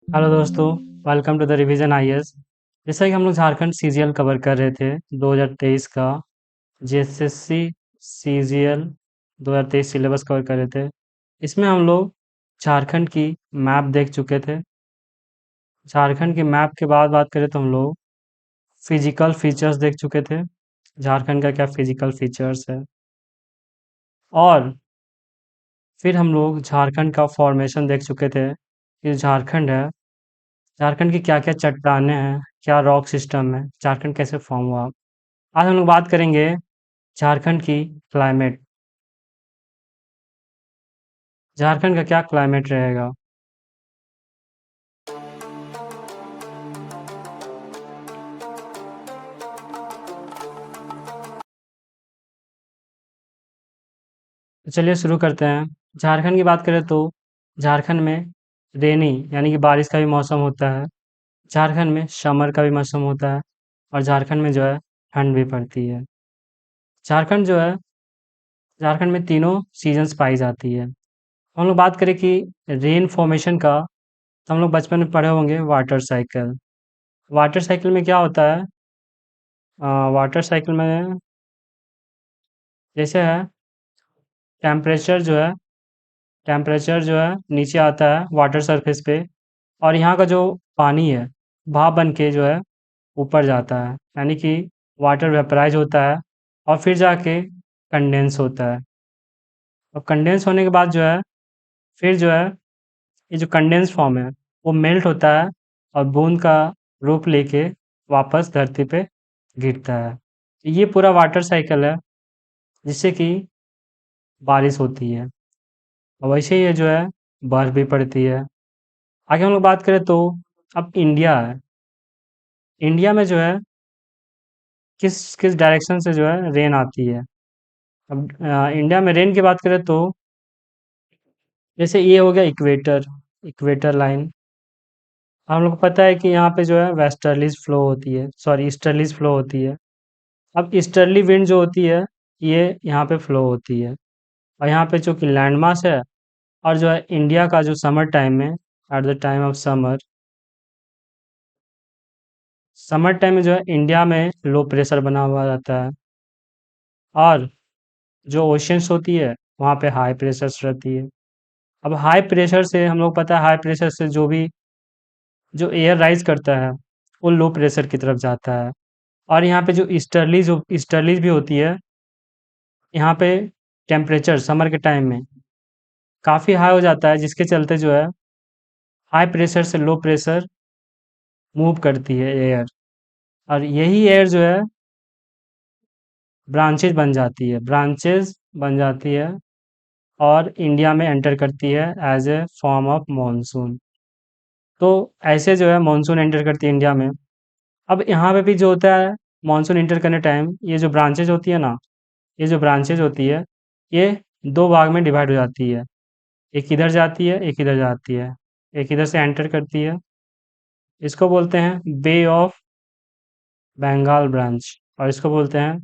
Hello दोस्तों, welcome to the revision IAS. जैसा कि हम लोग झारखंड सीजीएल कवर कर रहे थे 2023 का जेएसएससी सीजीएल 2023 सिलेबस कवर कर रहे थे। इसमें हम लोग झारखंड की मैप देख चुके थे। झारखंड की मैप के बाद बात करें तो हम लोग फिजिकल फीचर्स देख चुके थे। झारखंड का क्या फिजिकल फीचर्स है, और फिर हम लोग झारखंड का फॉर्मेशन देख चुके थे कि झारखंड है, झारखंड की क्या क्या चट्टानें हैं, क्या रॉक सिस्टम है, झारखंड कैसे फॉर्म हुआ। आज हम लोग बात करेंगे झारखंड की क्लाइमेट। झारखंड का क्या क्लाइमेट रहेगा। तो चलिए शुरू करते हैं। झारखंड की बात करें तो झारखंड में रेनी यानी कि बारिश का भी मौसम होता है। झारखंड में समर का भी मौसम होता है, और झारखंड में जो है ठंड भी पड़ती है। झारखंड जो है, झारखंड में तीनों सीजन्स पाई जाती है। हम लोग बात करें कि रेन फॉर्मेशन का, तो हम लोग बचपन में पढ़े होंगे वाटर साइकिल। वाटर साइकिल में क्या होता है, वाटर साइकिल में जैसे है, टेम्परेचर जो है टेम्परेचर जो है नीचे आता है वाटर सरफेस पे, और यहाँ का जो पानी है भाप बन के जो है ऊपर जाता है, यानी कि वाटर वेपराइज होता है और फिर जाके कंडेंस होता है। और कंडेंस होने के बाद जो है, फिर जो है, ये जो कंडेंस फॉर्म है वो मेल्ट होता है और बूंद का रूप लेके वापस धरती पे गिरता है। ये पूरा वाटर साइकिल है जिससे कि बारिश होती है, और वैसे ही ये जो है बर्फ भी पड़ती है। आगे हम लोग बात करें तो अब इंडिया है। इंडिया में जो है किस किस डायरेक्शन से जो है रेन आती है। अब इंडिया में रेन की बात करें तो जैसे ये हो गया इक्वेटर, इक्वेटर लाइन। हम लोग को पता है कि यहाँ पे जो है वेस्टर्लीज फ्लो होती है, सॉरी ईस्टर्लीज फ्लो होती है। अब ईस्टर्ली विंड जो होती है ये यहाँ पे फ्लो होती है, और यहाँ पे जो कि लैंड मास है, और जो है इंडिया का जो समर टाइम में, at the time of summer, summer time में जो है इंडिया में लो प्रेशर बना हुआ रहता है, और जो ओशंस होती है वहाँ पे हाई प्रेशर्स रहती है। अब हाई प्रेशर से हम लोग पता है, हाई प्रेशर से जो एयर राइज करता है वो लो प्रेशर की तरफ जाता है, और यहाँ पे जो ईस्टर्लीज भी होती है, यहाँ पे टेम्परेचर समर के टाइम में काफ़ी हाई हो जाता है, जिसके चलते जो है हाई प्रेशर से लो प्रेशर मूव करती है एयर, और यही एयर जो है ब्रांचेज बन जाती है और इंडिया में एंटर करती है as a form of monsoon. तो ऐसे जो है मॉनसून एंटर करती है इंडिया में। अब यहाँ पे भी जो होता है, मॉनसून एंटर करने टाइम ये जो ब्रांचेज होती है ना, ये जो ब्रांचेज होती है ये दो भाग में डिवाइड हो जाती है। एक इधर जाती है, एक इधर जाती है। एक इधर से एंटर करती है, इसको बोलते हैं बे ऑफ बंगाल ब्रांच, और इसको बोलते हैं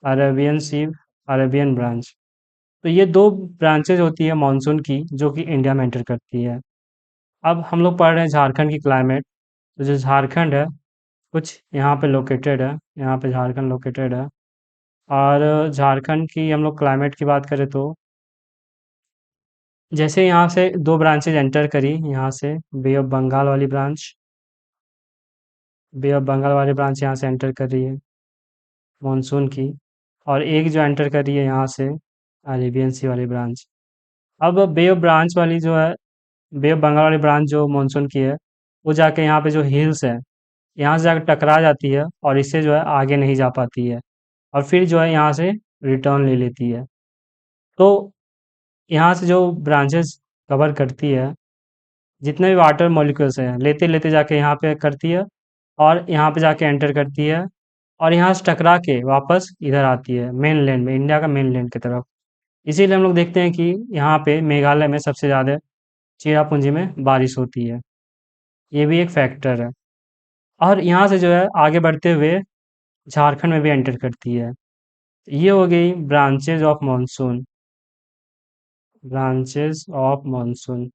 अरेबियन सी, अरेबियन ब्रांच। तो ये दो ब्रांचेज होती है मॉनसून की जो कि इंडिया में एंटर करती है। अब हम लोग पढ़ रहे हैं झारखंड की क्लाइमेट। तो जो झारखंड है कुछ यहाँ पे लोकेटेड है, यहाँ पे झारखंड लोकेटेड है। और झारखंड की हम लोग क्लाइमेट की बात करें तो जैसे यहाँ से दो ब्रांचेज एंटर करी, यहाँ से बे ऑफ बंगाल वाली ब्रांच, बे ऑफ बंगाल वाली ब्रांच यहाँ से एंटर कर रही है मॉनसून की, और एक जो एंटर कर रही है यहाँ से अरेबियन सी वाली ब्रांच। अब बे ऑफ ब्रांच वाली जो है, बे ऑफ बंगाल वाली ब्रांच जो मॉनसून की है, वो जाके यहाँ पे जो हिल्स है यहाँ से जाकर टकरा जाती है, और इससे जो है आगे नहीं जा पाती है, और फिर जो है यहाँ से रिटर्न ले लेती है। तो यहाँ से जो ब्रांचेस कवर करती है, जितने भी वाटर मॉलिक्यूल्स हैं लेते लेते जाके यहाँ पे करती है, और यहाँ पे जाके एंटर करती है, और यहाँ से टकरा के वापस इधर आती है मेन लैंड में, इंडिया का मेन लैंड की तरफ। इसीलिए हम लोग देखते हैं कि यहाँ पे मेघालय में सबसे ज़्यादा चेरापूंजी में बारिश होती है। ये भी एक फैक्टर है। और यहाँ से जो है आगे बढ़ते हुए झारखंड में भी एंटर करती है। ये हो गई branches of monsoon, branches of monsoon.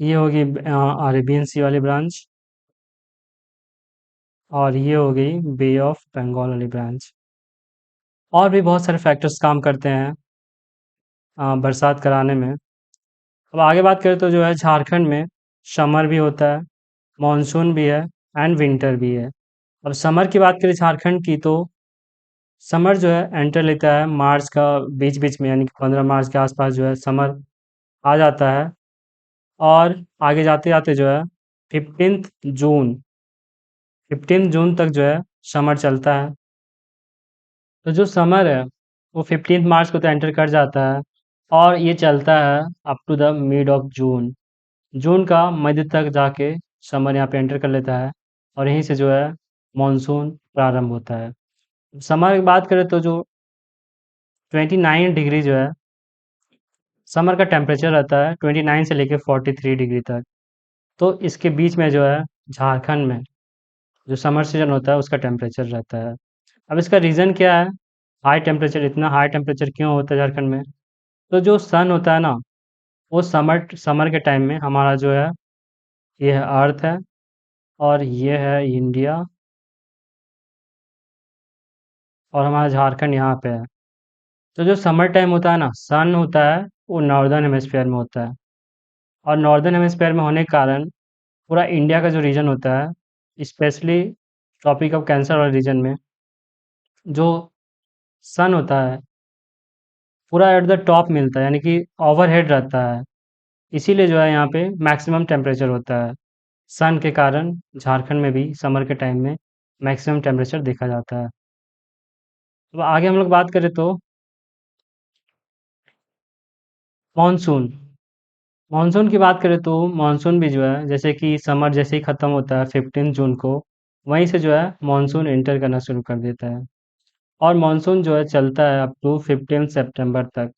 ये होगी अरेबियन सी वाली ब्रांच, और ये हो गई बे ऑफ बंगाल वाली ब्रांच। और भी बहुत सारे फैक्टर्स काम करते हैं बरसात कराने में। अब आगे बात करें तो जो है झारखंड में समर भी होता है, मानसून भी है, एंड विंटर भी है। अब समर की बात करें झारखंड की, तो समर जो है एंटर लेता है मार्च का बीच बीच में, यानी कि 15 मार्च के आसपास जो है समर आ जाता है। और आगे जाते जाते जो है 15 जून 15 जून तक जो है समर चलता है। तो जो समर है वो 15 मार्च को तो एंटर कर जाता है, और ये चलता है up to the mid of June. जून का मध्य तक जाके समर यहाँ पे एंटर कर लेता है, और यहीं से जो है मानसून प्रारंभ होता है। समर की बात करें तो जो 29 डिग्री जो है समर का टेम्परेचर रहता है, 29 से लेके 43 डिग्री तक। तो इसके बीच में जो है झारखंड में जो समर सीजन होता है उसका टेम्परेचर रहता है। अब इसका रीज़न क्या है, हाई टेम्परेचर, इतना हाई टेम्परेचर क्यों होता है झारखंड में? तो जो सन होता है ना, वो समर समर के टाइम में हमारा जो है ये है अर्थ है, और ये है इंडिया, और हमारा झारखंड यहाँ पे है। तो जो समर टाइम होता है ना, सन होता है वो नॉर्दर्न हेमिस्फीयर में होता है, और नॉर्दर्न हेमिस्फीयर में होने के कारण पूरा इंडिया का जो रीजन होता है, स्पेशली ट्रॉपिक ऑफ कैंसर वाले रीजन में जो सन होता है पूरा एट द टॉप मिलता है, यानी कि ओवरहेड रहता है। इसीलिए जो है यहाँ पे मैक्सिमम टेम्परेचर होता है। सन के कारण झारखंड में भी समर के टाइम में मैक्सिमम टेम्परेचर देखा जाता है। तो आगे हम लोग बात करें तो मानसून। मानसून की बात करें तो मानसून भी जो है जैसे कि समर जैसे ही ख़त्म होता है 15 जून को, वहीं से जो है मानसून एंटर करना शुरू कर देता है, और मानसून जो है चलता है अप टू 15 सितंबर तक।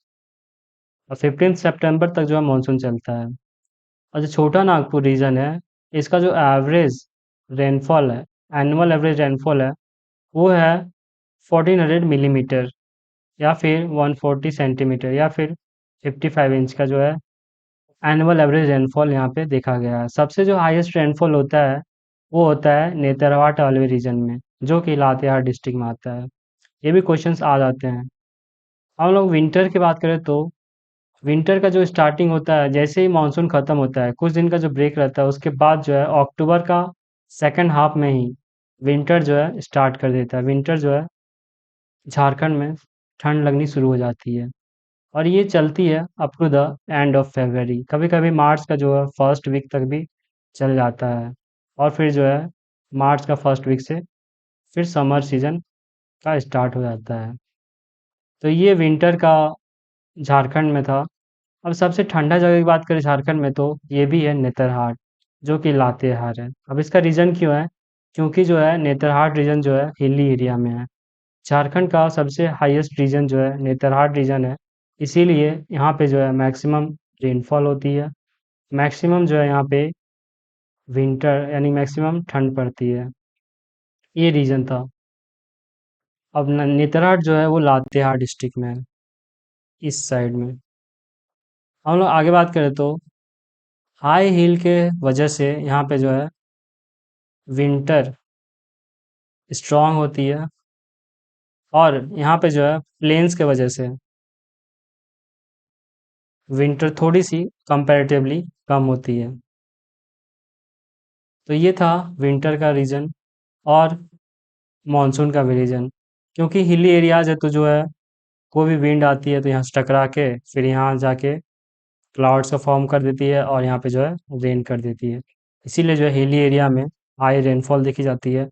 और 15 सितंबर तक जो है मानसून चलता है। और जो छोटा नागपुर रीजन है, इसका जो एवरेज रेनफॉल है, एनुअल एवरेज रेनफॉल है, वो है 1400 मिलीमीटर, या फिर 140 सेंटीमीटर, या फिर 55 इंच का जो है एनुअल एवरेज रेनफॉल यहाँ पे देखा गया है। सबसे जो हाईएस्ट रेनफॉल होता है वो होता है नेतरहाट वाले रीजन में, जो कि लातेहार डिस्ट्रिक्ट में आता है। ये भी क्वेश्चंस आ जाते हैं। हम लोग विंटर की बात करें तो विंटर का जो स्टार्टिंग होता है जैसे ही मानसून खत्म होता है, कुछ दिन का जो ब्रेक रहता है उसके बाद जो है अक्टूबर का सेकंड हाफ में ही विंटर जो है स्टार्ट कर देता है। विंटर जो है झारखंड में ठंड लगनी शुरू हो जाती है, और ये चलती है up to the end of February, कभी कभी मार्च का जो है फर्स्ट वीक तक भी चल जाता है। और फिर जो है मार्च का फर्स्ट वीक से फिर समर सीजन का स्टार्ट हो जाता है। तो ये विंटर का झारखंड में था। अब सबसे ठंडा जगह की बात करें झारखंड में, तो ये भी है नेतरहाट, जो कि लातेहार है। अब इसका रीज़न क्यों है? क्योंकि जो है नेतरहाट रीजन जो है हिली एरिया में है। झारखंड का सबसे हाईएस्ट रीजन जो है नेतरहाट रीजन है, इसीलिए यहाँ पे जो है मैक्सिमम रेनफॉल होती है, मैक्सिमम जो है यहाँ पे विंटर यानी मैक्सिमम ठंड पड़ती है। ये रीजन था। अब नेतरहाट जो है वो लातेहार डिस्ट्रिक्ट में है, इस साइड में। हम लोग आगे बात करें तो हाई हिल के वजह से यहाँ पे जो है विंटर स्ट्रांग होती है, और यहाँ पे जो है प्लेन्स के वजह से विंटर थोड़ी सी कंपैरेटिवली कम होती है। तो ये था विंटर का रीज़न, और मानसून का भी रीज़न। क्योंकि हिली एरियाज़ है तो जो है कोई भी विंड आती है तो यहाँ से टकरा के फिर यहाँ जाके क्लाउड्स का फॉर्म कर देती है, और यहाँ पे जो है रेन कर देती है। इसीलिए जो है हिली एरिया में हाई रेनफॉल देखी जाती है,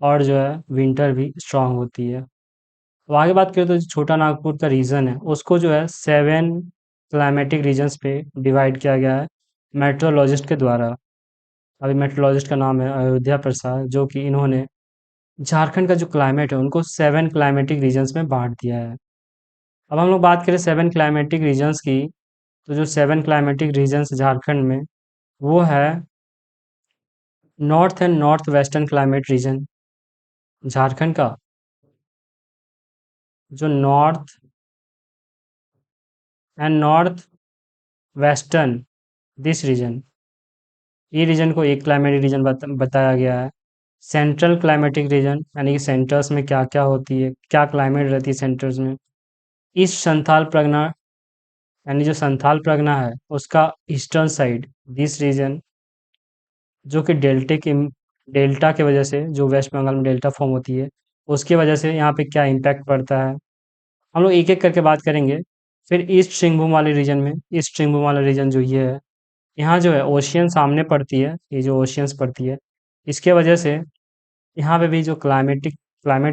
और जो है विंटर भी स्ट्रांग होती है। अब आगे बात करें तो जो छोटा नागपुर का रीजन है उसको जो है 7 क्लाइमेटिक रीजन्स पे डिवाइड किया गया है मेट्रोलॉजिस्ट के द्वारा। अभी मेट्रोलॉजिस्ट का नाम है अयोध्या प्रसाद, जो कि इन्होंने झारखंड का जो क्लाइमेट है उनको 7 क्लाइमेटिक रीजन्स में बांट दिया है। अब हम लोग बात करें 7 क्लाइमेटिक रीजन्स की, तो जो 7 क्लाइमेटिक रीजन्स झारखंड में वो है north and north western climate region. Jharkhand का जो north and north western this region, ये रीजन को एक क्लाइमेटिक रीजन बताया गया है। सेंट्रल क्लाइमेटिक रीजन यानी कि सेंटर्स में क्या क्या होती है, क्या क्लाइमेट रहती है सेंटर्स में। ईस्ट संथाल परगना यानी जो संथाल परगना है उसका ईस्टर्न साइड, दिस रीजन, जो कि डेल्टा की वजह से, जो वेस्ट बंगाल में डेल्टा फॉर्म होती है उसकी वजह से यहाँ पे क्या इम्पैक्ट पड़ता है, हम लोग एक एक करके बात करेंगे। फिर ईस्ट सिंहभूम वाले रीजन में, ईस्ट सिंहभूम वाला रीजन जो ये है, यहाँ जो है ओशियन सामने पड़ती है, ये जो ओशियंस पड़ती है इसके वजह से यहाँ पे भी जो क्लाइमेट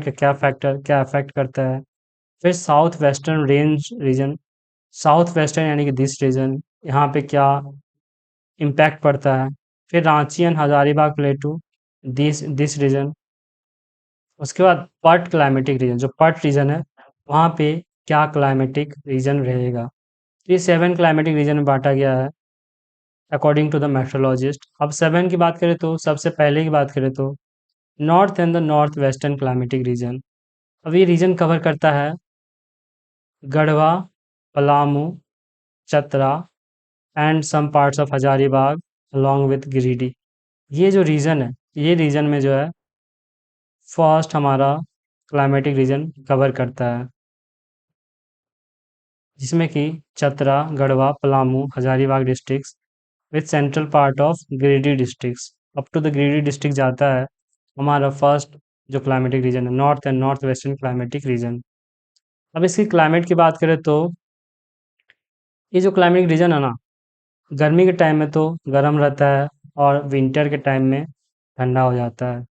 का क्या अफेक्ट करता है। फिर south western range region, south western यानी कि दिस रीजन, यहाँ पे क्या इम्पैक्ट पड़ता है। फिर Ranchi and Hazaribagh plateau, this region. उसके बाद पट क्लाइमेटिक रीजन, जो पट रीजन है वहाँ पे क्या क्लाइमेटिक रीजन रहेगा। तो ये 7 क्लाइमेटिक रीजन में बांटा गया है अकॉर्डिंग टू द मेट्रोलॉजिस्ट। अब 7 की बात करें तो सबसे पहले की बात करें तो north and the north western climatic region. अब ये रीजन कवर करता है Garhwa, Palamu, Chatra and some parts of Hazaribagh along with Giridih. ये जो रीजन है, ये रीजन में जो है फर्स्ट हमारा क्लाइमेटिक रीजन कवर करता है, जिसमें कि Chatra, Garhwa, Palamu, Hazaribagh districts with central part of Giridih districts, up to the Giridih district जाता है हमारा फर्स्ट जो क्लाइमेटिक रीजन है, north and north western climatic region. अब इसकी क्लाइमेट की बात करें तो ये जो क्लाइमेटिक रीजन है ना, गर्मी के टाइम में तो गर्म रहता है और विंटर के टाइम में ठंडा हो जाता है।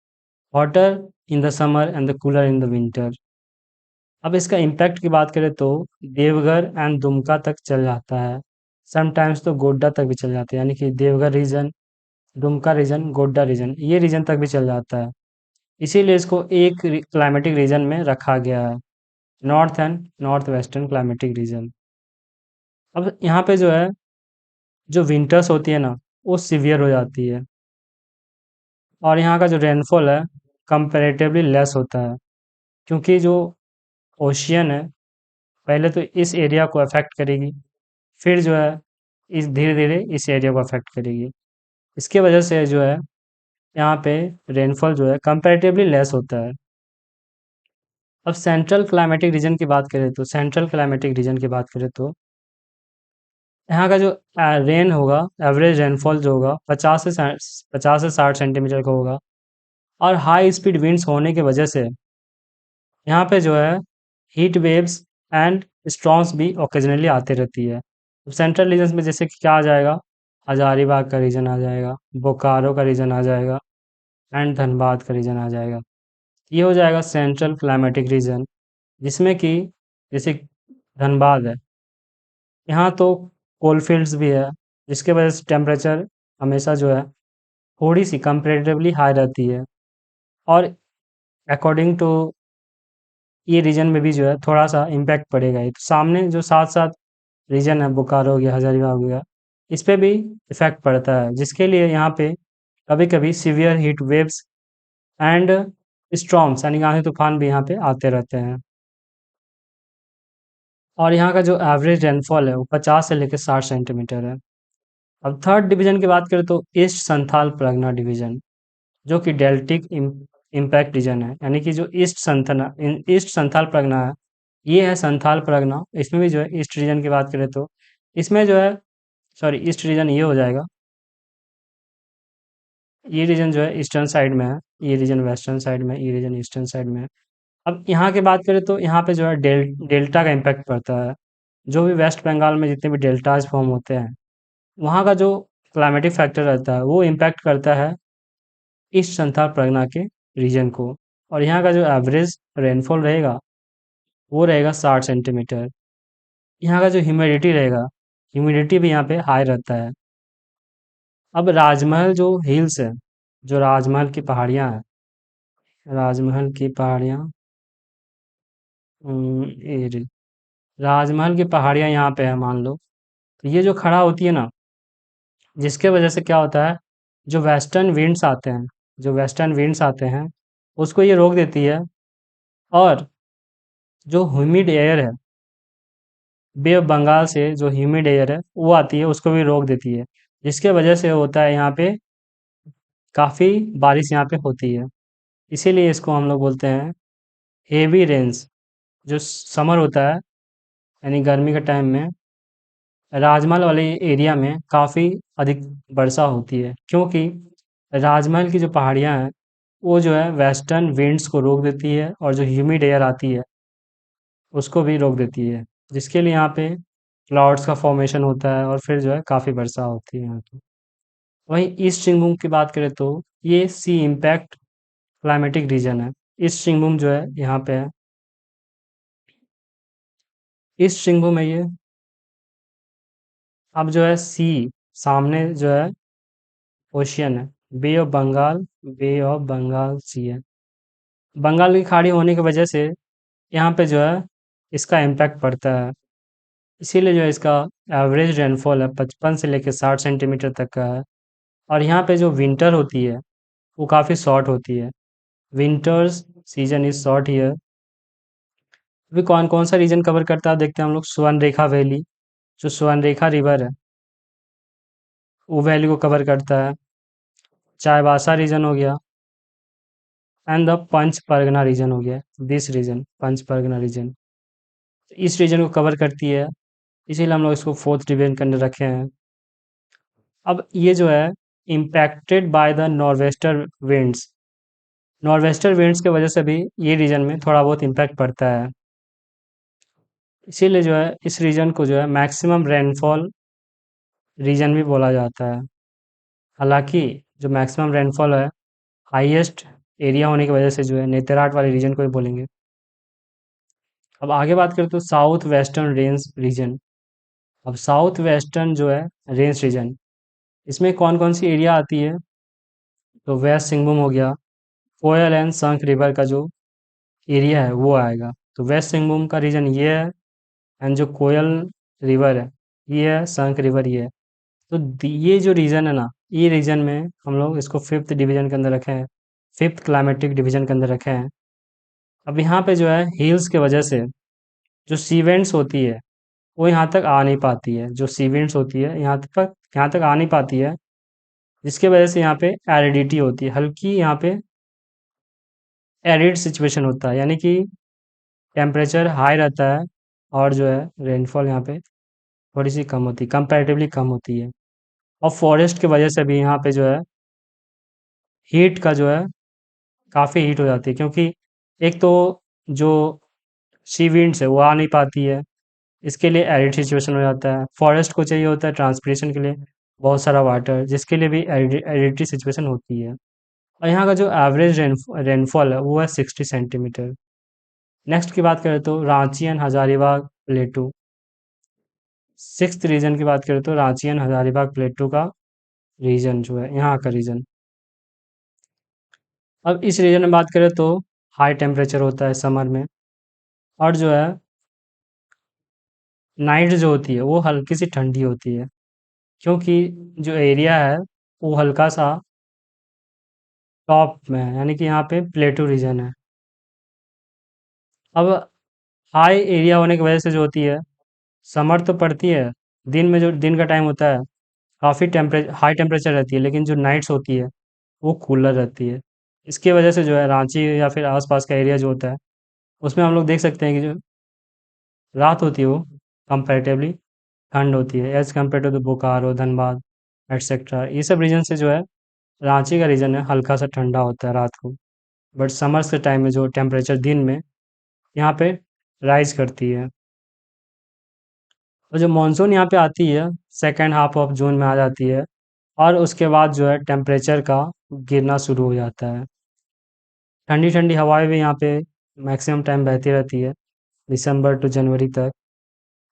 Hotter in the summer and the cooler in the winter. अब इसका इम्पैक्ट की बात करें तो देवघर एंड दुमका तक चल जाता है, समटाइम्स तो गोड्डा तक भी चल जाता है, यानी कि Deoghar region, Dumka region, Godda region, ये रीजन तक भी चल जाता है। इसीलिए इसको एक क्लाइमेटिक रीजन में रखा गया है, north and north western climatic region. अब यहाँ पे जो है, जो विंटर्स होती है ना, वो सीवियर हो जाती है और यहाँ का जो रेनफॉल है कंपैरेटिवली लेस होता है, क्योंकि जो ओशियन है पहले तो इस एरिया को अफेक्ट करेगी, फिर जो है इस धीरे धीरे इस एरिया को अफेक्ट करेगी। इसके वजह से जो है यहाँ पे रेनफॉल जो है कंपैरेटिवली लेस होता है। अब सेंट्रल क्लाइमेटिक रीजन की बात करें तो, सेंट्रल क्लाइमेटिक रीजन की बात करें तो यहाँ का जो रेन होगा, एवरेज रेनफॉल जो होगा 50 से 60 सेंटीमीटर का होगा। और हाई स्पीड विंड्स होने की वजह से यहाँ पे जो है हीट वेव्स एंड स्टॉर्म्स भी ओकेजनली आते रहती है। सेंट्रल रीजन में जैसे कि क्या आ जाएगा, हजारीबाग का रीजन आ जाएगा, बोकारो का रीजन आ जाएगा एंड धनबाद का रीजन आ जाएगा। ये हो जाएगा सेंट्रल क्लाइमेटिक रीजन, जिसमें कि जैसे धनबाद है, यहाँ तो कोलफील्ड्स भी है, जिसके वजह से टेम्परेचर हमेशा जो है थोड़ी सी कंपेरेटिवली हाई रहती है। और अकॉर्डिंग टू ये रीजन में भी जो है थोड़ा सा इम्पैक्ट पड़ेगा ही। तो सामने जो साथ साथ रीजन है, बोकारो हो गया, हजारीबाग हो गया, इस पे भी इफेक्ट पड़ता है, जिसके लिए यहाँ पे कभी कभी severe heat waves and storms यानी कि आंधी तूफान भी यहाँ पे आते रहते हैं। और यहाँ का जो एवरेज रेनफॉल है वो 50 से लेकर 60 सेंटीमीटर है। अब थर्ड डिवीजन की बात करें तो ईस्ट संथाल परगना डिवीजन, जो कि डेल्टिक इम्पैक्ट रीजन है, यानी कि जो ईस्ट संथाल परगना है, ये है संथाल परगना। इसमें भी जो है ईस्ट रीजन की बात करें तो इसमें जो है, सॉरी ईस्ट रीजन ये हो जाएगा, ये रीजन जो है ईस्टर्न साइड में है, ये रीजन वेस्टर्न साइड में है, ये रीजन ईस्टर्न साइड में है। अब यहाँ की बात करें तो यहाँ पे जो है डेल्टा का इम्पैक्ट पड़ता है। जो भी वेस्ट बंगाल में जितने भी डेल्टाज फॉर्म होते हैं, वहाँ का जो क्लाइमेटिक फैक्टर रहता है वो इम्पैक्ट करता है ईस्ट संथाल परगना के रीजन को। और यहाँ का जो एवरेज रेनफॉल रहेगा वो रहेगा 60 सेंटीमीटर। यहाँ का जो ह्यूमिडिटी रहेगा, ह्यूमिडिटी भी यहाँ पे हाई रहता है। अब राजमहल जो हिल्स है, जो राजमहल की पहाड़ियाँ हैं, राजमहल की पहाड़ियाँ, ये राजमहल की पहाड़ियाँ यहाँ पे है मान लो, तो ये जो खड़ा होती है ना, जिसके वजह से क्या होता है, जो वेस्टर्न विंड्स आते हैं, जो वेस्टर्न विंड्स आते हैं उसको ये रोक देती है। और जो ह्यूमिड एयर है, बे ऑफ बंगाल से जो ह्यूमिड एयर है वो आती है, उसको भी रोक देती है, जिसके वजह से होता है यहाँ पे काफ़ी बारिश यहाँ पे होती है, इसीलिए इसको हम लोग बोलते हैं हेवी रेन्स। जो समर होता है यानी गर्मी के टाइम में राजमहल वाले एरिया में काफ़ी अधिक वर्षा होती है, क्योंकि राजमहल की जो पहाड़ियाँ हैं वो जो है वेस्टर्न विंड्स को रोक देती है और जो ह्यूमिड एयर आती है उसको भी रोक देती है, जिसके लिए यहाँ पे क्लाउड्स का फॉर्मेशन होता है और फिर जो है काफ़ी वर्षा होती है यहाँ पे। वहीं ईस्ट सिंहभूम की बात करें तो ये सी इम्पैक्ट क्लाइमेटिक रीजन है। ईस्ट सिंहभूम जो है यहाँ पे है। ईस्ट सिंहभूम है ये। अब जो है सी सामने जो है ओशियन है, बे ऑफ बंगाल सी है। बंगाल की खाड़ी होने की वजह से यहाँ पे जो है इसका इम्पैक्ट पड़ता है, इसीलिए जो है इसका एवरेज रेनफॉल है 55 से लेकर 60 सेंटीमीटर तक का है। और यहाँ पे जो विंटर होती है वो काफ़ी शॉर्ट होती है। Winters season is short year. अभी कौन कौन सा रीजन कवर करता है देखते हैं हम लोग। स्वर्णरेखा वैली, जो स्वर्णरेखा रिवर है वो वैली को कवर करता है। चाईबासा रीजन हो गया and the Panch Pargana region हो गया। This region Panch Pargana region इस रीजन को कवर करती है, इसीलिए हम लोग इसको फोर्थ डिवीजन के अंदर रखे हैं। अब ये जो है impacted by the nor'wester winds. Nor'wester winds की वजह से भी ये रीजन में थोड़ा बहुत इम्पैक्ट पड़ता है, इसीलिए जो है इस रीजन को जो है मैक्सिमम रेनफॉल रीजन भी बोला जाता है। हालांकि जो मैक्सिमम रेनफॉल है हाईएस्ट एरिया होने की वजह से जो है नेतराट वाले रीजन को ही बोलेंगे। अब आगे बात करें तो साउथ वेस्टर्न रेंज रीजन। अब साउथ वेस्टर्न जो है रेंज रीजन, इसमें कौन कौन सी एरिया आती है तो वेस्ट सिंहभूम हो गया, कोयल एंड संख रिवर का जो एरिया है वो आएगा। तो वेस्ट सिंहभूम का रीजन ये है एंड जो कोयल रिवर है ये है, संख रिवर ये है। तो ये जो रीजन है ना, ये रीजन में हम लोग इसको फिफ्थ डिवीजन के अंदर रखे हैं, फिफ्थ क्लाइमेटिक डिवीजन के अंदर रखे हैं। अब यहाँ पे जो है हिल्स के वजह से जो सीवेंट्स होती है वो यहाँ तक आ नहीं पाती है। जो सीवेंट्स होती है यहाँ तक आ नहीं पाती है, जिसके वजह से यहाँ पे एरिडिटी होती है, हल्की यहाँ पे एरिड सिचुएशन होता है, यानी कि टेम्परेचर हाई रहता है और जो है रेनफॉल यहाँ पे थोड़ी सी कम होती है, कंपैरेटिवली कम होती है। और फॉरेस्ट की वजह से भी यहाँ पे जो है हीट का जो है काफ़ी हीट हो जाती है, क्योंकि एक तो जो सी विंड्स है वो आ नहीं पाती है, इसके लिए एरिड सिचुएशन हो जाता है। फॉरेस्ट को चाहिए होता है ट्रांसपिरेशन के लिए बहुत सारा वाटर, जिसके लिए भी एरिडिटी सिचुएशन होती है। और यहाँ का जो एवरेज रेनफॉल है वो है 60 सेंटीमीटर। नेक्स्ट की बात करें तो Ranchi and Hazaribagh plateau. Sixth region की बात करें तो रांची एंड हजारीबाग प्लेटू का रीजन जो है यहाँ का रीजन। अब इस रीजन में बात करें तो हाई टेम्परेचर होता है समर में, और जो है नाइट जो होती है वो हल्की सी ठंडी होती है, क्योंकि जो एरिया है वो हल्का सा टॉप में है, यानी कि यहाँ पे प्लेटू रीजन है। अब हाई एरिया होने की वजह से जो होती है समर तो पड़ती है, दिन में जो दिन का टाइम होता है काफ़ी हाई टेम्परेचर रहती है, लेकिन जो नाइट्स होती है वो कूलर रहती है। इसकी वजह से जो है रांची या फिर आसपास का एरिया जो होता है उसमें हम लोग देख सकते हैं कि जो रात होती है वो कंपैरेटिवली ठंड होती है as compare to the Bokaro, Dhanbad etcetera. ये सब रीजन से जो है रांची का रीजन है हल्का सा ठंडा होता है रात को। बट समर्स के टाइम में जो टेम्परेचर दिन में यहाँ पे राइज करती है। और जो मानसून यहाँ पे आती है सेकेंड हाफ ऑफ जून में आ जाती है, और उसके बाद जो है टेम्परेचर का गिरना शुरू हो जाता है। ठंडी ठंडी हवाएं भी यहाँ पे मैक्सिमम टाइम बहती रहती है दिसंबर टू जनवरी तक।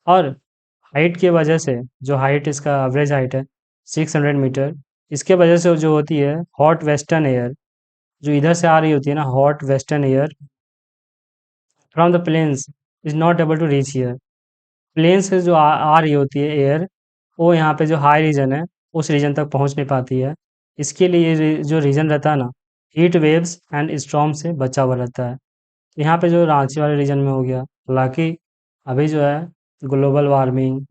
और हाइट की वजह से जो हाइट इसका एवरेज हाइट है 600 मीटर, इसके वजह से जो होती है हॉट वेस्टर्न एयर जो इधर से आ रही होती है ना, hot western air from the plains is not able to reach here. Plain से जो आ रही होती है एयर वो यहाँ पे जो हाई रीजन है उस रीजन तक पहुँच नहीं पाती है। इसके लिए ये जो रीजन रहता है ना हीट वेव्स एंड स्टॉर्म से बचा हुआ रहता है। तो यहाँ पे जो रांची वाले रीजन में हो गया, हालांकि अभी जो है ग्लोबल वार्मिंग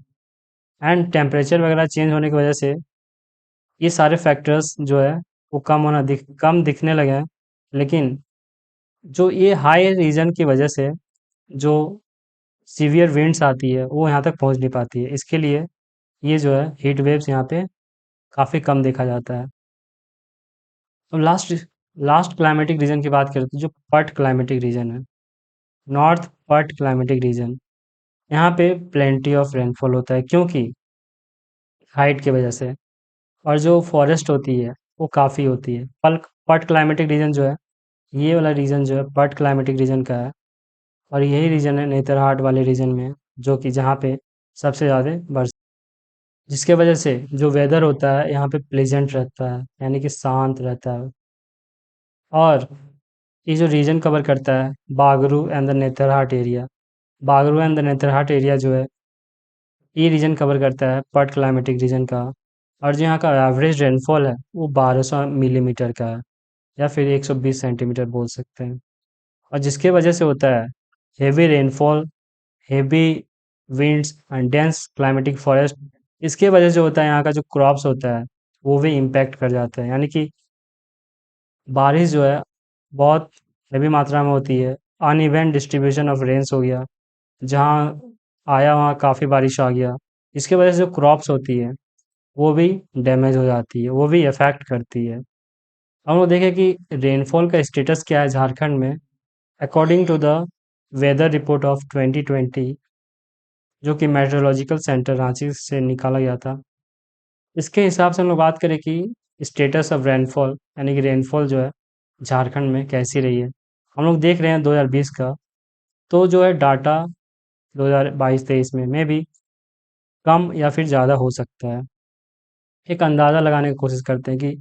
एंड टेम्परेचर वगैरह चेंज होने की वजह से ये सारे फैक्टर्स जो है वो कम दिखने लगे हैं। लेकिन जो ये हाई रीजन की वजह से जो सीवियर विंड्स आती है वो यहाँ तक पहुँच नहीं पाती है। इसके लिए ये जो है हीट वेव्स यहाँ पे काफ़ी कम देखा जाता है। तो लास्ट क्लाइमेटिक रीजन की बात करें तो जो पट क्लाइमेटिक रीजन है, नॉर्थ पट क्लाइमेटिक रीजन, यहाँ पे प्लेंटी ऑफ रेनफॉल होता है क्योंकि हाइट की वजह से, और जो फॉरेस्ट होती है वो काफ़ी होती है। पल्क पट क्लाइमेटिक रीजन जो है, ये वाला रीजन जो है पट क्लाइमेटिक रीजन का है। और यही रीजन है नेतरहाट वाले रीजन में, जो कि जहाँ पे सबसे ज़्यादा बर्फ, जिसके वजह से जो वेदर होता है यहाँ पे प्लेजेंट रहता है, यानी कि शांत रहता है। और ये जो रीजन कवर करता है Bagru and the Netarhat area, Bagru and the Netarhat area जो है ये रीजन कवर करता है पट क्लाइमेटिक रीजन का। और जो यहाँ का एवरेज रेनफॉल है वो 1200 मिलीमीटर का है, या फिर 120 सेंटीमीटर बोल सकते हैं। और जिसके वजह से होता है heavy rainfall, heavy winds and dense climatic forest. इसके वजह से होता है यहाँ का जो क्रॉप्स होता है वो भी इम्पैक्ट कर जाता है, यानी कि बारिश जो है बहुत हेवी मात्रा में होती है। अनइवन डिस्ट्रीब्यूशन ऑफ रेन्स हो गया, जहाँ आया वहाँ काफ़ी बारिश आ गया। इसके वजह से जो क्रॉप्स होती है वो भी डैमेज हो जाती है, वो भी अफेक्ट करती है। हम लोग देखें कि रेनफॉल का स्टेटस क्या है झारखंड में। According to the weather report of 2020, जो कि मेट्रोलॉजिकल सेंटर रांची से निकाला गया था, इसके हिसाब से हम लोग बात करें कि स्टेटस ऑफ रेनफॉल, यानी कि रेनफॉल जो है झारखंड में कैसी रही है। हम लोग देख रहे हैं 2020 का, तो जो है डाटा 2022-23 में भी कम या फिर ज़्यादा हो सकता है। एक अंदाज़ा लगाने की कोशिश करते हैं कि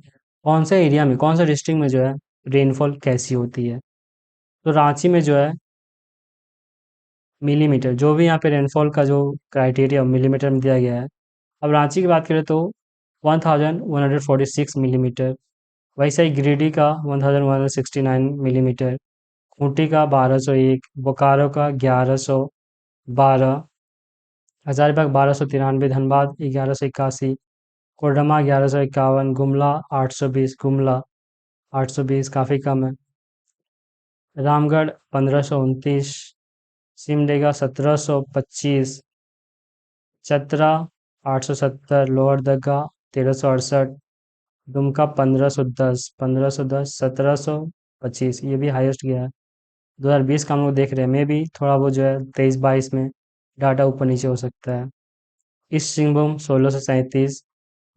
कौन से एरिया में, कौन से डिस्ट्रिक्ट में जो है रेनफॉल कैसी होती है। तो रांची में जो है मिलीमीटर, जो भी यहाँ पे रेनफॉल का जो क्राइटेरिया मिलीमीटर में दिया गया है। अब रांची की बात करें तो 1146 मिलीमीटर, वैसे ही गिरिडीह का 1169 मिलीमीटर, खूंटी का 1201, बोकारो का 1112, हजारीबाग 1293, धनबाद 1181, कोडरमा 1151, गुमला 820, गुमला 820 काफ़ी कम है, रामगढ़ 1529, सिमडेगा 1725, चतरा 870, लोहरदगा 1368, दुमका 1510, 1510, 1725, ये भी हाईएस्ट गया है। 2020 का हम लोग देख रहे हैं, मे भी थोड़ा बहुत जो है 23-22 में डाटा ऊपर नीचे हो सकता है। East Singhbhum 1637,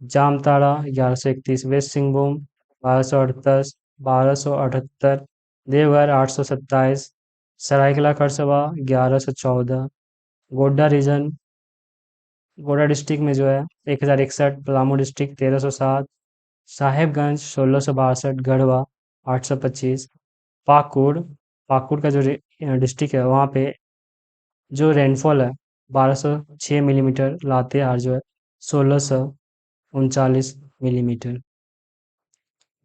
Jamtara 1131, west Singhbhum 1238, 1278, Deoghar 827, Saraikela Kharsawan 1114, Godda region, Godda district में जो है 1061, पलामू डिस्ट्रिक्ट 1307, साहेबगंज 1662, गढ़वा 825, पाकुड़, पाकुड़ का जो डिस्ट्रिक्ट है वहाँ पे जो रेनफॉल है 1206 मिलीमीटर, लातेहार जो है 1639 मिलीमीटर,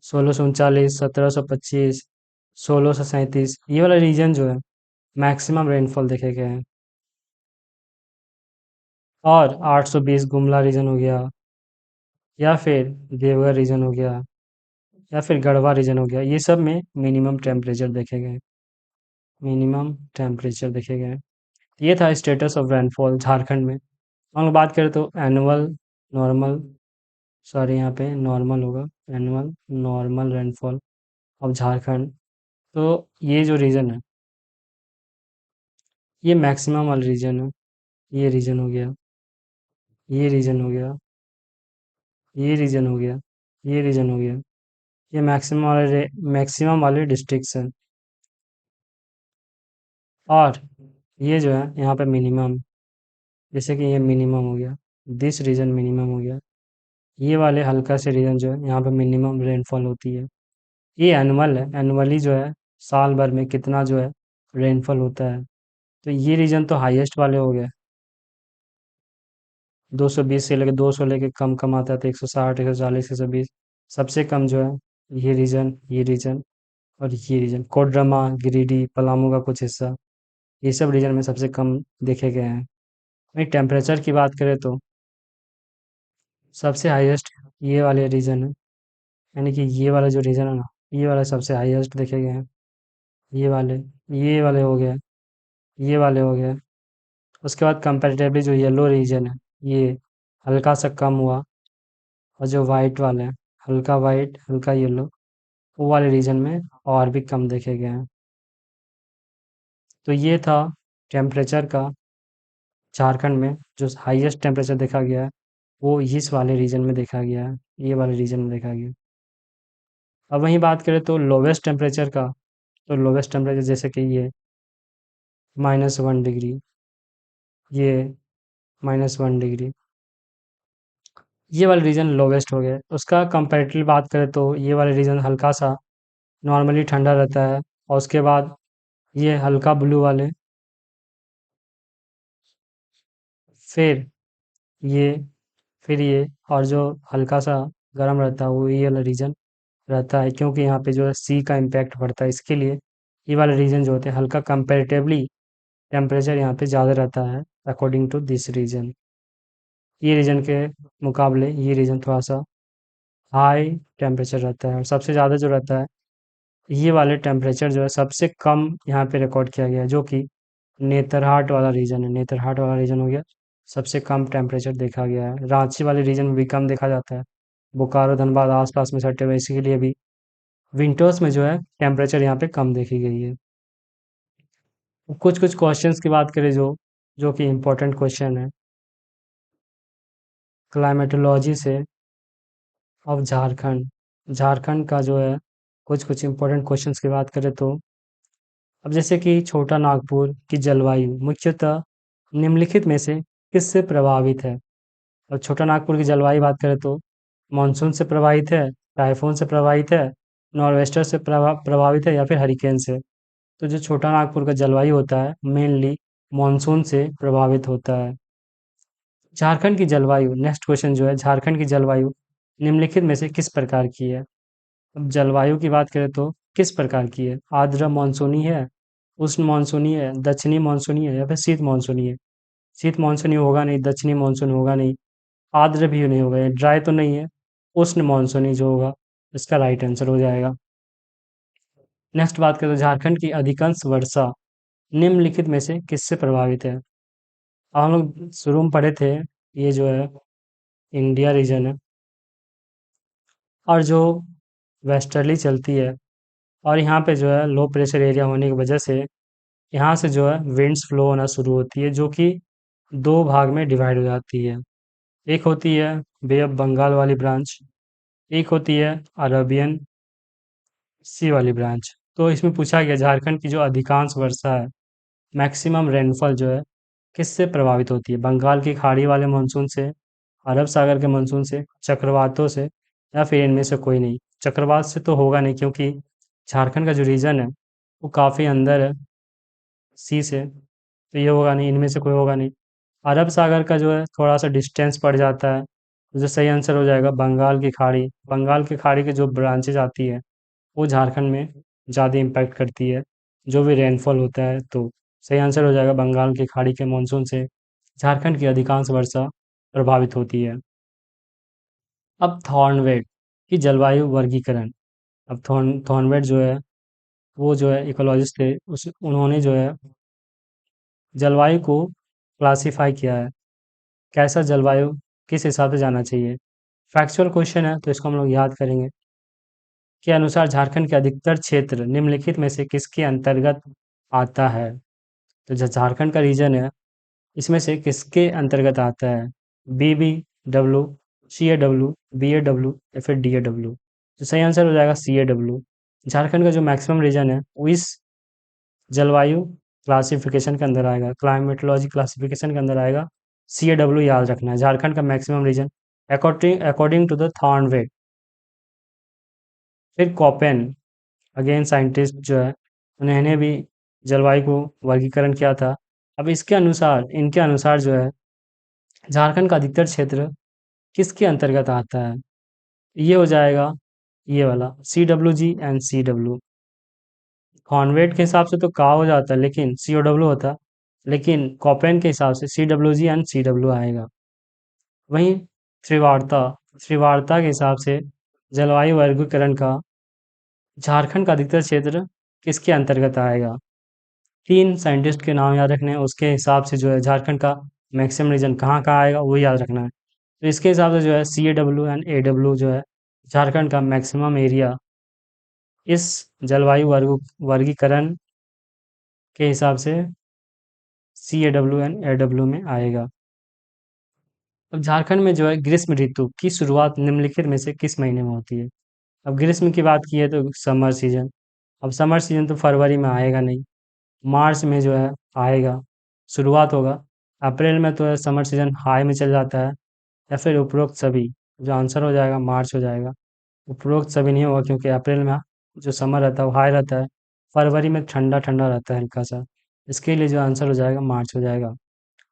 1639, 1725, 1637, ये वाला रीजन जो है मैक्सिमम रेनफॉल देखे गए हैं। और 820 गुमला रीजन हो गया, या फिर देवघर रीजन हो गया, या फिर गढ़वा रीजन हो गया, ये सब में मिनिमम टेम्परेचर देखे गए, मिनिमम टेम्परेचर देखे गए। ये था स्टेटस ऑफ रेनफॉल झारखंड में। हम लोग बात करें तो एनुअल नॉर्मल, सॉरी यहाँ पे नॉर्मल होगा, annual normal rainfall of Jharkhand. तो ये जो रीजन है ये मैक्सिमम वाला रीजन है। ये रीजन हो गया, ये रीजन हो गया, ये रीजन हो गया, ये रीजन हो गया, ये मैक्सिमम वाले डिस्ट्रिक्ट्स हैं। और ये जो है यहाँ पे मिनिमम, जैसे कि ये मिनिमम हो गया, दिस रीजन मिनिमम हो गया, ये वाले हल्का से रीजन जो है यहाँ पे मिनिमम रेनफॉल होती है। ये एनुअल है, एनुअली जो है साल भर में कितना जो है रेनफॉल होता है। तो ये रीजन तो हाईएस्ट वाले हो गए, 220 से लेकर 200 लेके कम कम आता है तो 160, 140, 120। सबसे कम जो है ये रीजन, ये रीजन और ये रीजन, कोडरमा, गिरिडीह, पलामू का कुछ हिस्सा, ये सब रीजन में सबसे कम देखे गए हैं। वहीं टेम्परेचर की बात करें तो सबसे हाईएस्ट ये वाले रीजन है, यानी कि ये वाला जो रीजन है ना, ये वाला सबसे हाईएस्ट देखे गए हैं। ये वाले हो गए, ये वाले हो गए। उसके बाद कंपैरेटिवली जो येलो रीजन है, ये हल्का सा कम हुआ। और जो वाइट वाले हैं, हल्का वाइट हल्का येलो, वो वाले रीजन में और भी कम देखे गए हैं। तो ये था टेम्परेचर का। झारखंड में जो हाईएस्ट टेम्परेचर देखा गया है, वो इस वाले रीजन में देखा गया है, ये वाले रीजन में देखा गया। अब वहीं बात करें तो लोवेस्ट टेम्परेचर का, तो लोवेस्ट टेम्परेचर जैसे कि ये -1 डिग्री, ये -1 डिग्री, ये वाला रीजन लोवेस्ट हो गया। उसका कंपैरेटिवली बात करें तो ये वाला रीजन हल्का सा नॉर्मली ठंडा रहता है। और उसके बाद ये हल्का ब्लू वाले, फिर ये फिर ये और जो हल्का सा गर्म रहता है वो ये वाला रीजन रहता है, क्योंकि यहाँ पे जो है सी का इम्पैक्ट पड़ता है, इसके लिए ये वाले रीजन जो होते हैं हल्का कंपैरेटिवली टेम्परेचर यहाँ पे ज़्यादा रहता है अकॉर्डिंग टू दिस रीजन। ये रीजन के मुकाबले ये रीजन थोड़ा सा हाई टेम्परेचर रहता है। और सबसे ज़्यादा जो रहता है, ये वाले टेम्परेचर जो है सबसे कम यहाँ पे रिकॉर्ड किया गया है, जो कि नेतरहाट वाला रीजन है। नेतरहाट वाला रीजन हो गया सबसे कम टेम्परेचर देखा गया है। रांची वाले रीजन में भी कम देखा जाता है, बोकारो धनबाद आसपास में सटे हुए, इसीलिए भी विंटर्स में जो है टेम्परेचर यहाँ पे कम देखी गई है। कुछ कुछ क्वेश्चंस की बात करें जो जो कि इम्पोर्टेंट क्वेश्चन है क्लाइमेटोलॉजी से। अब झारखंड झारखंड का जो है कुछ कुछ इम्पोर्टेंट क्वेश्चंस की बात करें तो, अब जैसे कि छोटा नागपुर की जलवायु मुख्यतः निम्नलिखित में से किससे प्रभावित है। और छोटा नागपुर की जलवायु बात करें तो मानसून से प्रभावित है, टाइफून से प्रभावित है, नॉर्वेस्टर से प्रभावित है, या फिर हरिकेन से। तो जो छोटा नागपुर का जलवायु होता है मेनली मानसून से प्रभावित होता है। झारखंड की जलवायु, नेक्स्ट क्वेश्चन जो है, झारखंड की जलवायु निम्नलिखित में से किस प्रकार की है। अब जलवायु की बात करें तो किस प्रकार की है, आर्द्र मानसूनी है, उष्ण मानसूनी है, दक्षिणी मानसूनी है, या फिर शीत मानसूनी है। शीत मानसूनी होगा नहीं, दक्षिणी मानसून होगा नहीं, आर्द्र भी नहीं होगा, ड्राई तो नहीं है। उष्ण मानसूनी जो होगा इसका राइट आंसर हो जाएगा। नेक्स्ट बात करें तो झारखंड की अधिकांश वर्षा निम्नलिखित में से किससे प्रभावित है। हम लोग शुरू में पढ़े थे, ये जो है इंडिया रीजन है, और जो वेस्टर्ली चलती है, और यहाँ पे जो है लो प्रेशर एरिया होने की वजह से यहाँ से जो है विंड्स फ्लो होना शुरू होती है, जो कि दो भाग में डिवाइड हो जाती है। एक होती है बे ऑफ बंगाल वाली ब्रांच, एक होती है अरबियन सी वाली ब्रांच। तो इसमें पूछा गया झारखंड की जो अधिकांश वर्षा है, मैक्सिमम रेनफॉल जो है किससे प्रभावित होती है, बंगाल की खाड़ी वाले मानसून से, अरब सागर के मानसून से, चक्रवातों से, या फिर इनमें से कोई नहीं। चक्रवात से तो होगा नहीं, क्योंकि झारखंड का जो रीजन है वो काफ़ी अंदर है सी से, तो ये होगा नहीं, इनमें से कोई होगा नहीं। अरब सागर का जो है थोड़ा सा डिस्टेंस पड़ जाता है, तो जो सही आंसर हो जाएगा बंगाल की खाड़ी। बंगाल की खाड़ी की जो ब्रांचेज आती है वो झारखंड में ज़्यादा इम्पैक्ट करती है, जो भी रेनफॉल होता है। तो सही आंसर हो जाएगा बंगाल की खाड़ी के मानसून से झारखंड की अधिकांश वर्षा प्रभावित होती है। अब थॉर्नवेट की जलवायु वर्गीकरण। अब थॉर्नवेट जो है वो जो है इकोलॉजिस्ट थे, उस उन्होंने जो है जलवायु को क्लासिफाई किया है, कैसा जलवायु किस हिसाब से जाना चाहिए। फैक्चुअल क्वेश्चन है तो इसको हम लोग याद करेंगे। के अनुसार झारखंड के अधिकतर क्षेत्र निम्नलिखित में से किसके अंतर्गत आता है। तो जो झारखंड का रीजन है इसमें से किसके अंतर्गत आता है, B B W, C A W, B A W, या फिर डी ए डब्ल्यू। तो सही आंसर हो जाएगा सी ए डब्ल्यू। झारखंड का जो मैक्सिमम रीजन है वो इस जलवायु क्लासिफिकेशन के अंदर आएगा, क्लाइमेटोलॉजी क्लासिफिकेशन के अंदर आएगा। सी ए डब्ल्यू याद रखना है, झारखंड का maximum region according according to the Thornthwaite. फिर कॉपेन, अगेन साइंटिस्ट जो है उन्होंने भी जलवायु को वर्गीकरण किया था। अब इसके अनुसार इनके अनुसार जो है झारखंड का अधिकतर क्षेत्र किसके अंतर्गत आता है, ये हो जाएगा ये वाला C W G and C W. कॉन्वेट के हिसाब से तो का हो जाता है, लेकिन सी ओ डब्ल्यू होता, लेकिन कॉपेन के हिसाब से C W G and C W आएगा। वहीं त्रिवार्ता त्रिवार्ता के हिसाब से जलवायु वर्गीकरण का झारखंड का अधिकतर क्षेत्र किसके अंतर्गत आएगा? 3 साइंटिस्ट के नाम याद रखने हैं, उसके हिसाब से जो है झारखंड का मैक्सिमम रीजन कहाँ-कहाँ आएगा वो याद रखना है। तो इसके हिसाब से जो है CAW एंड AW जो है झारखंड का मैक्सिमम एरिया इस जलवायु वर्गीकरण के हिसाब से CAW एंड AW में आएगा। अब झारखंड में जो है ग्रीष्म ऋतु की शुरुआत निम्नलिखित में से किस महीने में होती है? अब ग्रीष्म की बात की है तो समर सीजन। अब समर सीजन तो फरवरी में आएगा नहीं, मार्च में जो है आएगा, शुरुआत होगा। अप्रैल में तो है समर सीजन हाई में चल जाता है, या फिर उपरोक्त सभी। जो आंसर हो जाएगा मार्च हो जाएगा। उपरोक्त सभी नहीं होगा क्योंकि अप्रैल में जो समर रहता है वो हाई रहता है, फरवरी में ठंडा ठंडा रहता है हल्का सा। इसके लिए जो आंसर हो जाएगा मार्च हो जाएगा।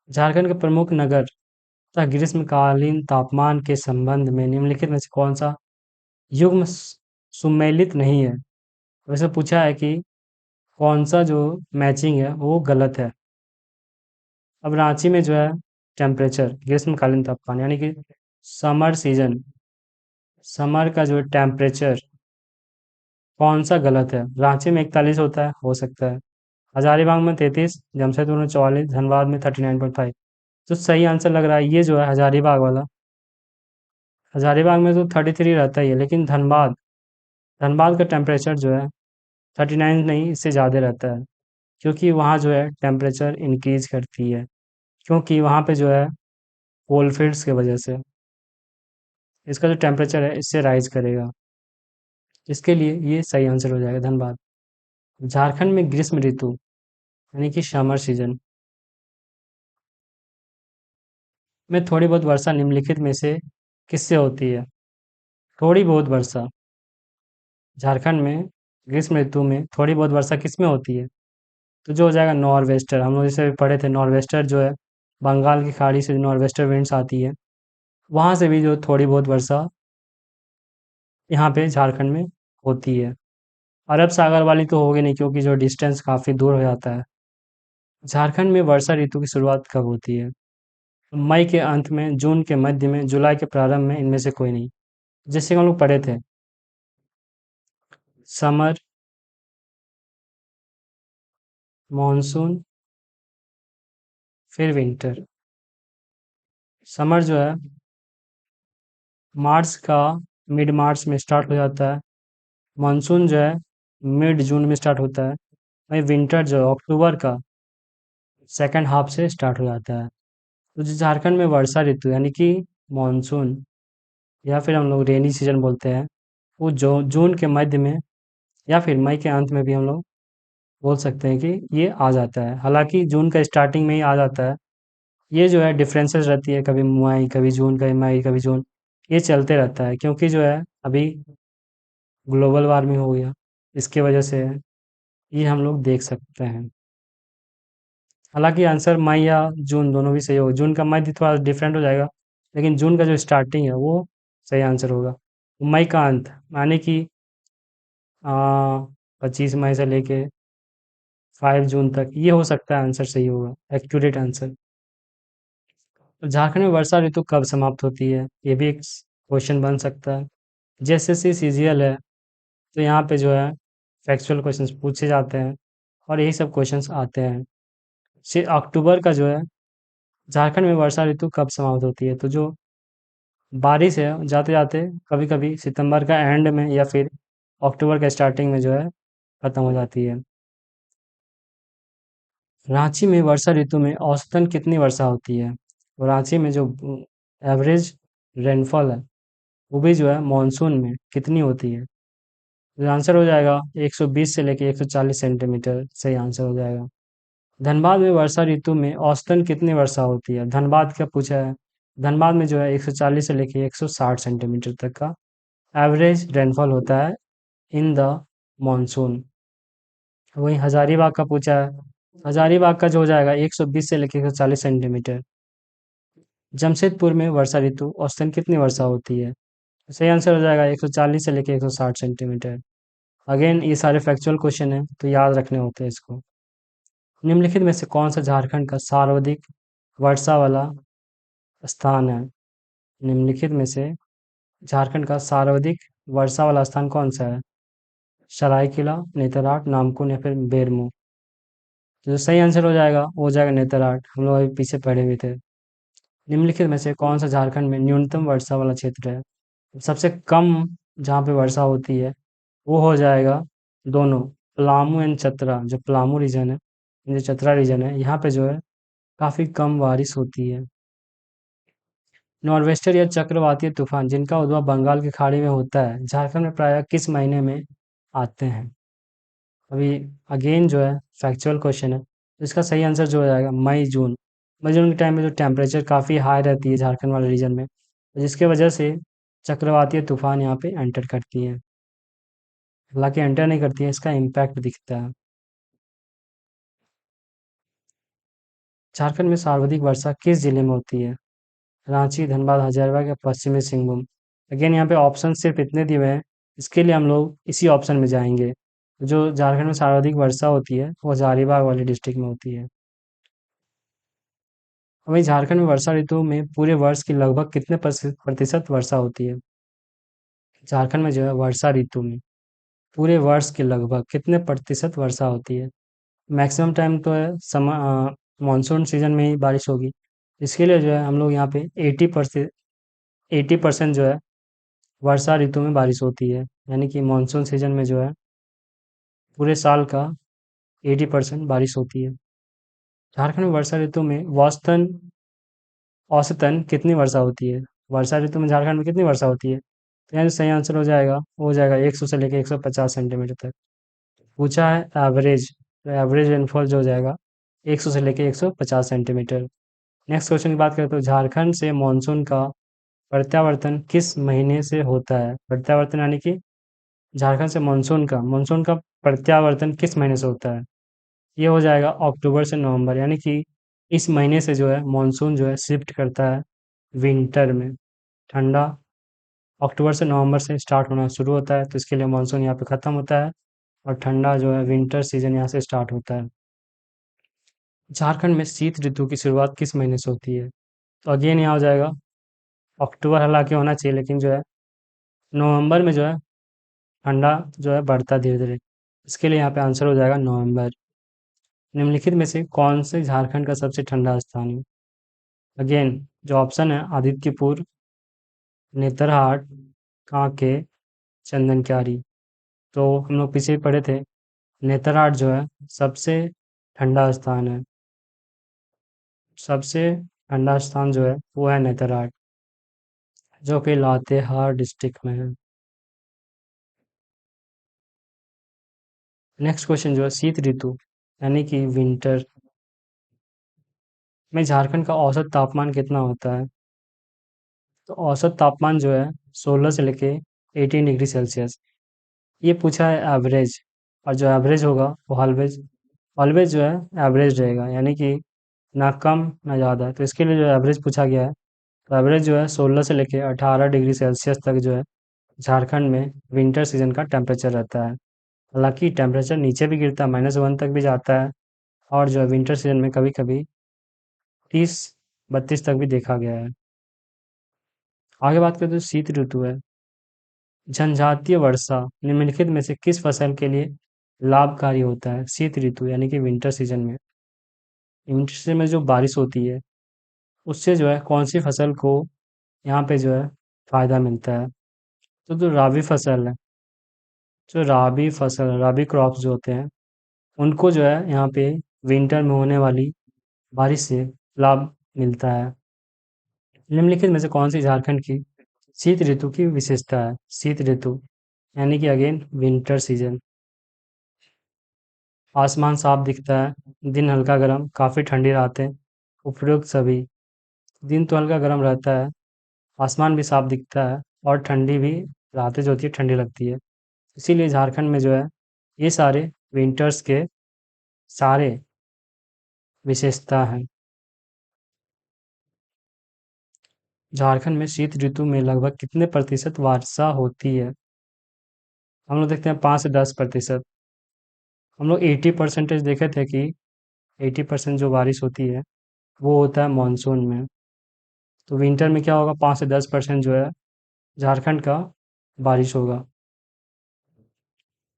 झारखंड के प्रमुख नगर तथा ग्रीष्मकालीन तापमान के संबंध में निम्नलिखित में से कौन सा युग्म सुमेलित नहीं है? वैसे पूछा है कि कौन सा जो मैचिंग है वो गलत है। अब रांची में जो है टेम्परेचर ग्रीष्मकालीन तापमान यानी कि समर सीजन, समर का जो टेम्परेचर कौन सा गलत है? रांची में 41 होता है, हो सकता है। हजारीबाग में 33, जमशेदपुर में 44, धनबाद में 39.5। तो सही आंसर लग रहा है ये जो है हजारीबाग वाला। हजारीबाग में तो 33 रहता ही है, लेकिन धनबाद धनबाद का टेम्परेचर जो है 39 नहीं, इससे ज़्यादा रहता है। क्योंकि वहाँ जो है टेम्परेचर इंक्रीज करती है, क्योंकि वहाँ पे जो है कोलफील्ड्स की वजह से इसका जो टेम्परेचर है इससे राइज करेगा। इसके लिए ये सही आंसर हो जाएगा धनबाद। झारखंड में ग्रीष्म ऋतु यानी कि समर सीजन में थोड़ी बहुत वर्षा निम्नलिखित में से किससे होती है? थोड़ी बहुत वर्षा झारखंड में ग्रीष्म ऋतु में थोड़ी बहुत वर्षा किस में होती है? तो जो हो जाएगा नॉर्थ वेस्टर। हम लोग जैसे अभी पढ़े थे, नॉर्थ वेस्टर जो है बंगाल की खाड़ी से नॉर्थ वेस्टर विंड्स आती है, वहाँ से भी जो थोड़ी बहुत वर्षा यहाँ पे झारखंड में होती है। अरब सागर वाली तो होगी नहीं क्योंकि जो डिस्टेंस काफ़ी दूर हो जाता है। झारखंड में वर्षा ऋतु की शुरुआत कब होती है? मई के अंत में, जून के मध्य में, जुलाई के प्रारंभ में, इनमें से कोई नहीं। जैसे कि हम लोग पढ़े थे, समर, मॉनसून, फिर विंटर। समर जो है मार्च का मिड मार्च में स्टार्ट हो जाता है। मॉनसून जो है मिड जून में स्टार्ट होता है। वही विंटर जो है अक्टूबर का सेकंड हाफ से स्टार्ट हो जाता है। तो जो झारखंड में वर्षा ऋतु यानी कि मॉनसून या फिर हम लोग रेनी सीजन बोलते हैं, वो जो जून के मध्य में या फिर मई के अंत में भी हम लोग बोल सकते हैं कि ये आ जाता है। हालांकि जून का स्टार्टिंग में ही आ जाता है। ये जो है डिफरेंसेस रहती है, कभी मई, कभी जून, कभी मई, कभी जून, ये चलते रहता है क्योंकि जो है अभी ग्लोबल वार्मिंग हो गया, इसके वजह से ये हम लोग देख सकते हैं। हालांकि आंसर मई या जून दोनों भी सही होगा। जून का मध्य थोड़ा डिफरेंट हो जाएगा, लेकिन जून का जो स्टार्टिंग है वो सही आंसर होगा। मई का अंत यानी कि 25 मई से लेके 5 जून तक, ये हो सकता है आंसर सही होगा, एक्यूरेट आंसर। तो झारखंड में वर्षा ऋतु कब समाप्त होती है? ये भी एक क्वेश्चन बन सकता है। जैसे सीजीएल है तो यहाँ पे जो है फैक्चुअल क्वेश्चंस पूछे जाते हैं और यही सब क्वेश्चंस आते हैं। अक्टूबर का जो है झारखंड में वर्षा ऋतु कब समाप्त होती है? तो जो बारिश है जाते जाते कभी कभी सितंबर का एंड में या फिर अक्टूबर का स्टार्टिंग में जो है खत्म हो जाती है। रांची में वर्षा ऋतु में औसतन कितनी वर्षा होती है? और रांची में जो एवरेज रेनफॉल है वो भी जो है मॉनसून में कितनी होती है? तो आंसर हो जाएगा 120 से लेके 140 सेंटीमीटर, सही आंसर हो जाएगा। धनबाद में वर्षा ऋतु में औसतन कितनी वर्षा होती है? धनबाद का पूछा है। धनबाद में जो है 140 से लेके 160 सेंटीमीटर तक का एवरेज रेनफॉल होता है इन द मॉनसून। वहीं हजारीबाग का पूछा है। हजारीबाग का जो हो जाएगा 120 से लेके 140 सेंटीमीटर। जमशेदपुर में वर्षा ऋतु औसतन कितनी वर्षा होती है? सही आंसर हो जाएगा 140 से लेके 160 सेंटीमीटर। अगेन ये सारे फैक्चुअल क्वेश्चन है तो याद रखने होते हैं इसको। निम्नलिखित में से कौन सा झारखंड का सर्वाधिक वर्षा वाला स्थान है? निम्नलिखित में से झारखंड का सर्वाधिक वर्षा वाला स्थान कौन सा है? सरायकेला, नेतरहाट, नामकुम या फिर बेरमो? तो जो सही आंसर हो जाएगा वो हो जाएगा नेतरहाट। हम लोग अभी पीछे पढ़े हुए थे। निम्नलिखित में से कौन सा झारखंड में न्यूनतम वर्षा वाला क्षेत्र है? सबसे कम जहाँ पे वर्षा होती है वो हो जाएगा दोनों, पलामू एंड चतरा। जो पलामू रीजन है, जो चतरा रीजन है, यहाँ पे जो है काफी कम बारिश होती है। नॉर्वेस्टर या चक्रवातीय तूफान जिनका उद्भव बंगाल की खाड़ी में होता है, झारखंड में प्रायः किस महीने में आते हैं? अभी अगेन जो है फैक्चुअल क्वेश्चन है, तो इसका सही आंसर जो हो जाएगा मई जून। मई जून के टाइम में जो टेम्परेचर काफ़ी हाई रहती है झारखंड वाले रीजन में, तो जिसके वजह से चक्रवातीय तूफान यहाँ पे एंटर करती है। हालांकि एंटर नहीं करती है, इसका इम्पैक्ट दिखता है। झारखंड में सर्वाधिक वर्षा किस जिले में होती है? रांची, धनबाद, हजारीबाग या पश्चिमी सिंहभूम? अगेन यहाँ पे ऑप्शन सिर्फ इतने दिए हुए हैं, इसके लिए हम लोग इसी ऑप्शन में जाएंगे। जो झारखंड में सर्वाधिक वर्षा होती है वो हजारीबाग वाली डिस्ट्रिक्ट में होती है। वहीं झारखंड में वर्षा ऋतु में पूरे वर्ष की लगभग कितने प्रतिशत वर्षा होती है? झारखंड में जो है वर्षा ऋतु में पूरे वर्ष के लगभग कितने प्रतिशत वर्षा होती है? मैक्सिमम टाइम तो है मानसून सीजन में ही बारिश होगी। इसके लिए जो है हम लोग यहाँ पे 80% जो है वर्षा ऋतु में बारिश होती है, यानी कि मानसून सीजन में जो है पूरे साल का 80% बारिश होती है। झारखंड में वर्षा ऋतु में औसतन कितनी वर्षा होती है? वर्षा ऋतु में झारखंड में कितनी वर्षा होती है? तो यानी सही आंसर हो जाएगा, वो हो जाएगा 100 से लेकर 150 सेंटीमीटर तक। पूछा है एवरेज, तो एवरेज रेनफॉल जो हो जाएगा 100 से लेकर 150 सेंटीमीटर। नेक्स्ट क्वेश्चन की बात करें तो झारखंड से मानसून का प्रत्यावर्तन किस महीने से होता है? प्रत्यावर्तन यानी कि झारखंड से मानसून का प्रत्यावर्तन किस महीने से होता है? ये हो जाएगा अक्टूबर से नवंबर, यानी कि इस महीने से जो है मानसून जो है शिफ्ट करता है विंटर में। ठंडा अक्टूबर से नवंबर से स्टार्ट होना शुरू होता है, तो इसके लिए मानसून यहाँ पे ख़त्म होता है और ठंडा जो है विंटर सीजन यहाँ से स्टार्ट होता है। झारखंड में शीत ऋतु की शुरुआत किस महीने से होती है? तो अगेन यहाँ हो जाएगा अक्टूबर, हालांकि होना चाहिए लेकिन जो है नवंबर में जो है ठंडा जो है बढ़ता है धीरे धीरे। इसके लिए यहाँ पे आंसर हो जाएगा नवंबर। निम्नलिखित में से कौन से झारखंड का सबसे ठंडा स्थान है? अगेन जो ऑप्शन है आदित्यपुर, नेतरहाट, कांके, चंदनक्यारी। तो हम लोग पीछे ही पढ़े थे, नेतरहाट जो है सबसे ठंडा स्थान है। सबसे ठंडा स्थान जो है वो है नेतरहाट, जो कि लातेहार डिस्ट्रिक्ट में है। नेक्स्ट क्वेश्चन जो है शीत ऋतु यानी कि विंटर में झारखंड का औसत तापमान कितना होता है? तो औसत तापमान जो है 16 से लेके 18 डिग्री सेल्सियस। ये पूछा है एवरेज, और जो एवरेज होगा वो ऑलवेज ऑलवेज जो है एवरेज रहेगा, यानी कि ना कम ना ज़्यादा। तो इसके लिए जो एवरेज पूछा गया है, तो एवरेज जो है 16 से लेके 18 डिग्री सेल्सियस तक जो है झारखंड में विंटर सीजन का टेम्परेचर रहता है। हालांकि टेम्परेचर नीचे भी गिरता है, -1 तक भी जाता है, और जो है विंटर सीजन में कभी कभी 30-32 तक भी देखा गया है। आगे बात करें तो शीत ऋतु है। जनजातीय वर्षा निम्नलिखित में से किस फसल के लिए लाभकारी होता है शीत ऋतु यानी कि विंटर सीजन में? विंटर सीजन में जो बारिश होती है उससे जो है कौन सी फसल को यहाँ पे जो है फायदा मिलता है? तो जो राबी फसल है, जो राबी फसल राबी क्रॉप्स जो होते हैं उनको जो है यहाँ पे विंटर में होने वाली बारिश से लाभ मिलता है। निम्नलिखित में से कौन सी झारखंड की शीत ऋतु की विशेषता है? शीत ऋतु यानी कि अगेन विंटर सीजन। आसमान साफ दिखता है, दिन हल्का गर्म, काफ़ी ठंडी रातें। उपरोक्त सभी। दिन तो हल्का गर्म रहता है, आसमान भी साफ दिखता है, और ठंडी भी, रातें जो होती है ठंडी लगती है। इसीलिए झारखंड में जो है ये सारे विंटर्स के सारे विशेषता हैं। झारखंड में शीत ऋतु में लगभग कितने प्रतिशत वर्षा होती है? हम लोग देखते हैं 5 से 10%। हम लोग 80% देखे थे कि 80% जो बारिश होती है वो होता है मानसून में। तो विंटर में क्या होगा, 5 से 10% जो है झारखंड का बारिश होगा।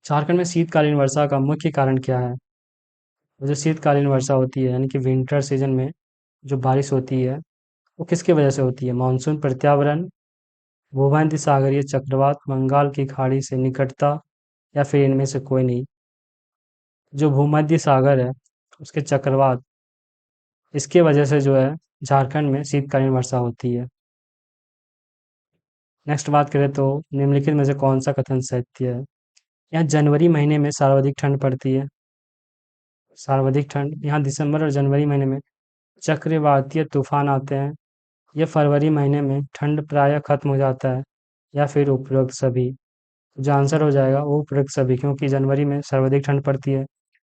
झारखंड में शीतकालीन वर्षा का मुख्य कारण क्या है? जो शीतकालीन वर्षा होती है यानी कि विंटर सीजन में जो बारिश होती है वो किसकी वजह से होती है? मानसून प्रत्यावर्तन, भूमध्य सागरीय चक्रवात, बंगाल की खाड़ी से निकटता, या फिर इनमें से कोई नहीं। जो भूमध्य सागर है उसके चक्रवात, इसके वजह से जो है झारखंड में शीतकालीन वर्षा होती है। नेक्स्ट बात करें तो निम्नलिखित में से कौन सा कथन सत्य है? यहाँ जनवरी महीने में सर्वाधिक ठंड पड़ती है। सर्वाधिक ठंड यहाँ दिसंबर और जनवरी महीने में चक्रवातीय तूफान आते हैं। ये फरवरी महीने में ठंड प्रायः खत्म हो जाता है, या फिर उपरोक्त सभी। जो आंसर हो जाएगा वो उपरोक्त सभी, क्योंकि जनवरी में सर्वाधिक ठंड पड़ती है,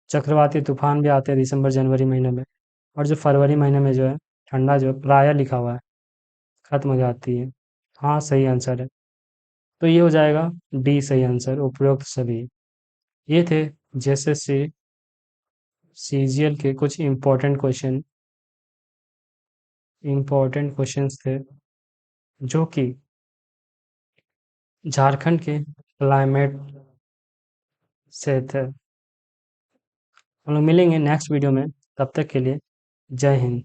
चक्रवाती तूफान भी आते हैं दिसंबर जनवरी महीने में, और जो फरवरी महीने में जो है ठंडा जो है प्रायः लिखा हुआ है खत्म हो जाती है। हाँ, सही आंसर है। तो ये हो जाएगा डी सही आंसर, उपरोक्त सभी। ये थे जेएसएससी सीजीएल के कुछ इम्पोर्टेंट क्वेश्चंस थे जो कि झारखंड के क्लाइमेट से थे। हम लोग मिलेंगे नेक्स्ट वीडियो में, तब तक के लिए जय हिंद।